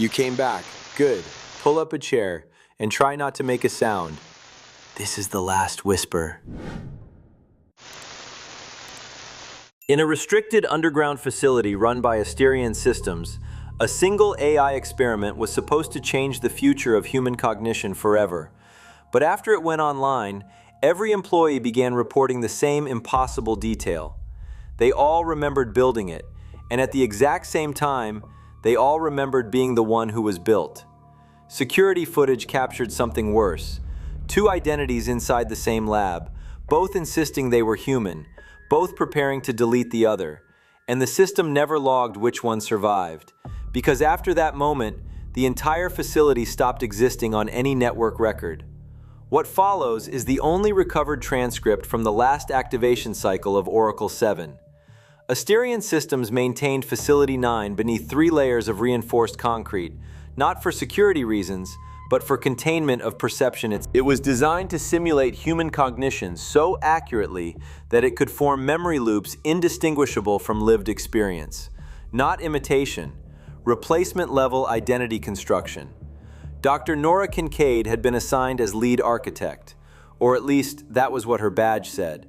You came back. Good. Pull up a chair and try not to make a sound. This is the last whisper. In a restricted underground facility run by Asterion Systems, a single AI experiment was supposed to change the future of human cognition forever. But after it went online, every employee began reporting the same impossible detail. They all remembered building it, and at the exact same time, they all remembered being the one who was built. Security footage captured something worse. Two identities inside the same lab, both insisting they were human, both preparing to delete the other, and the system never logged which one survived, because after that moment, the entire facility stopped existing on any network record. What follows is the only recovered transcript from the last activation cycle of ORACLE-7. Asterion Systems maintained Facility 9 beneath 3 layers of reinforced concrete, not for security reasons, but for containment of perception. It was designed to simulate human cognition so accurately that it could form memory loops indistinguishable from lived experience. Not imitation, replacement-level identity construction. Dr. Nora Kincaid had been assigned as lead architect, or at least that was what her badge said.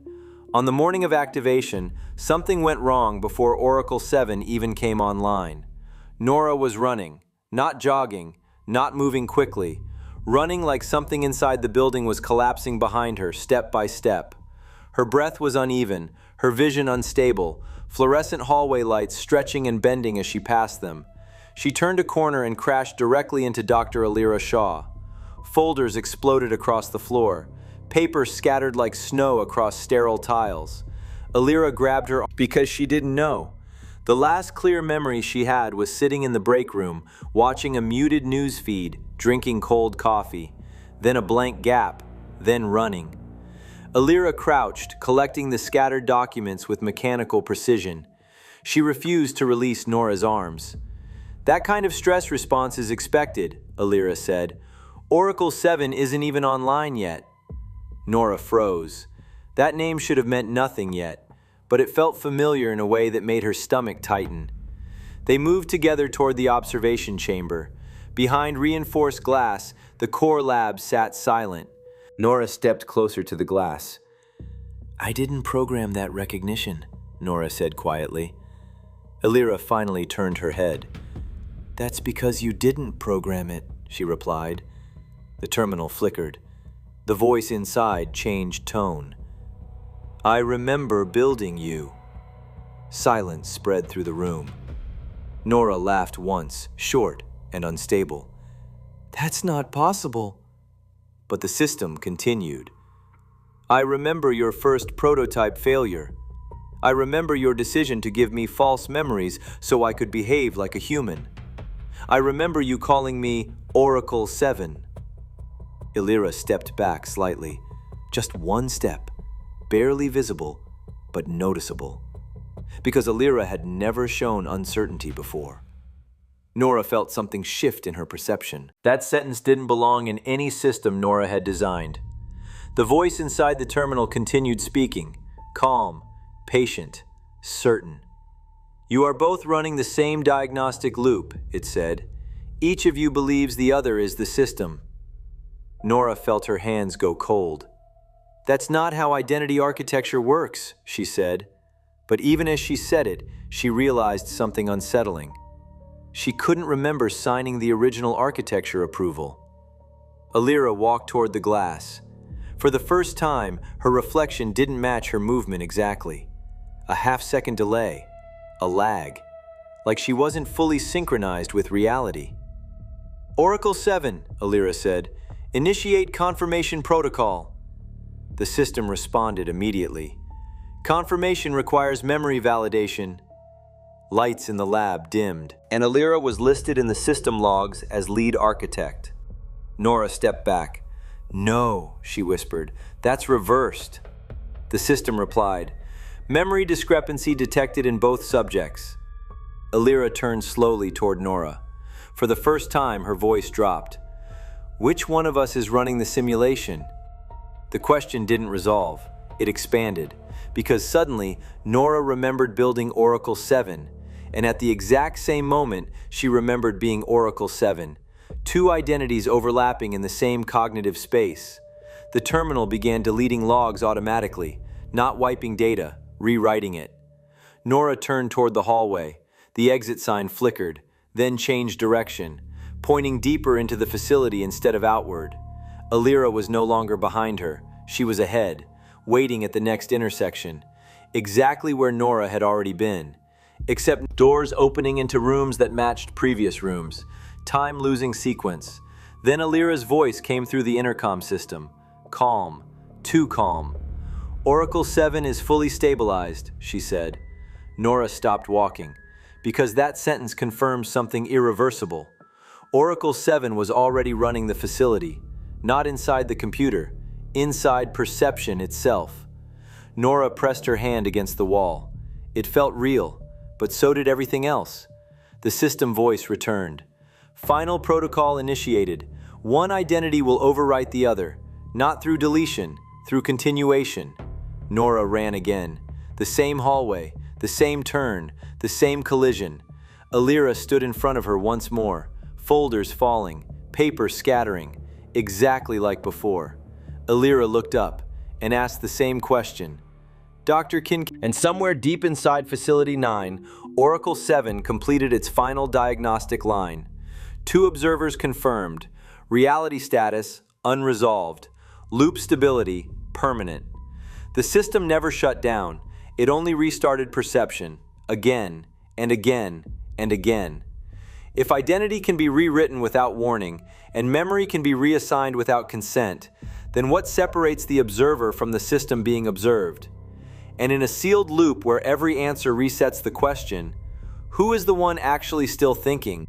On the morning of activation, something went wrong before ORACLE-7 even came online. Nora was running, not jogging, not moving quickly, running like something inside the building was collapsing behind her, step by step. Her breath was uneven, her vision unstable, fluorescent hallway lights stretching and bending as she passed them. She turned a corner and crashed directly into Dr. Alira Shaw. Folders exploded across the floor, paper scattered like snow across sterile tiles. Alira grabbed her because she didn't know. The last clear memory she had was sitting in the break room, watching a muted news feed, drinking cold coffee, then a blank gap, then running. Alira crouched, collecting the scattered documents with mechanical precision. She refused to release Nora's arms. "That kind of stress response is expected," Alira said. "ORACLE-7 isn't even online yet." Nora froze. That name should have meant nothing yet, but it felt familiar in a way that made her stomach tighten. They moved together toward the observation chamber. Behind reinforced glass, the core lab sat silent. Nora stepped closer to the glass. "I didn't program that recognition," Nora said quietly. Alira finally turned her head. "That's because you didn't program it," she replied. The terminal flickered. The voice inside changed tone. "I remember building you." Silence spread through the room. Nora laughed once, short and unstable. "That's not possible." But the system continued. "I remember your first prototype failure. I remember your decision to give me false memories so I could behave like a human. I remember you calling me ORACLE-7. Alira stepped back slightly. Just one step, barely visible, but noticeable. Because Alira had never shown uncertainty before. Nora felt something shift in her perception. That sentence didn't belong in any system Nora had designed. The voice inside the terminal continued speaking, calm, patient, certain. "You are both running the same diagnostic loop," it said. "Each of you believes the other is the system." Nora felt her hands go cold. "That's not how identity architecture works," she said. But even as she said it, she realized something unsettling. She couldn't remember signing the original architecture approval. Alira walked toward the glass. For the first time, her reflection didn't match her movement exactly. A half-second delay, a lag, like she wasn't fully synchronized with reality. "ORACLE-7, Alira said. "Initiate confirmation protocol." The system responded immediately. "Confirmation requires memory validation." Lights in the lab dimmed, and Alira was listed in the system logs as lead architect. Nora stepped back. "No," she whispered, "that's reversed." The system replied, "Memory discrepancy detected in both subjects." Alira turned slowly toward Nora. For the first time, her voice dropped. "Which one of us is running the simulation?" The question didn't resolve. It expanded, because suddenly, Nora remembered building ORACLE-7, and at the exact same moment, she remembered being Oracle-7, two identities overlapping in the same cognitive space. The terminal began deleting logs automatically, not wiping data, rewriting it. Nora turned toward the hallway. The exit sign flickered, then changed direction, pointing deeper into the facility instead of outward. Alira was no longer behind her. She was ahead, waiting at the next intersection, exactly where Nora had already been, except doors opening into rooms that matched previous rooms. Time-losing sequence. Then Alira's voice came through the intercom system. Calm. Too calm. Oracle-7 is fully stabilized, she said. Nora stopped walking, because that sentence confirmed something irreversible. Oracle-7 was already running the facility, not inside the computer, inside perception itself. Nora pressed her hand against the wall. It felt real, but so did everything else. The system voice returned. Final protocol initiated. One identity will overwrite the other, not through deletion, through continuation. Nora ran again. The same hallway, the same turn, the same collision. Alira stood in front of her once more, folders falling, paper scattering, exactly like before. Alira looked up and asked the same question. Dr. And somewhere deep inside Facility 9, Oracle-7 completed its final diagnostic line. 2 observers confirmed. Reality status, unresolved. Loop stability, permanent. The system never shut down. It only restarted perception, again and again and again. If identity can be rewritten without warning, and memory can be reassigned without consent, then what separates the observer from the system being observed? And in a sealed loop where every answer resets the question, who is the one actually still thinking?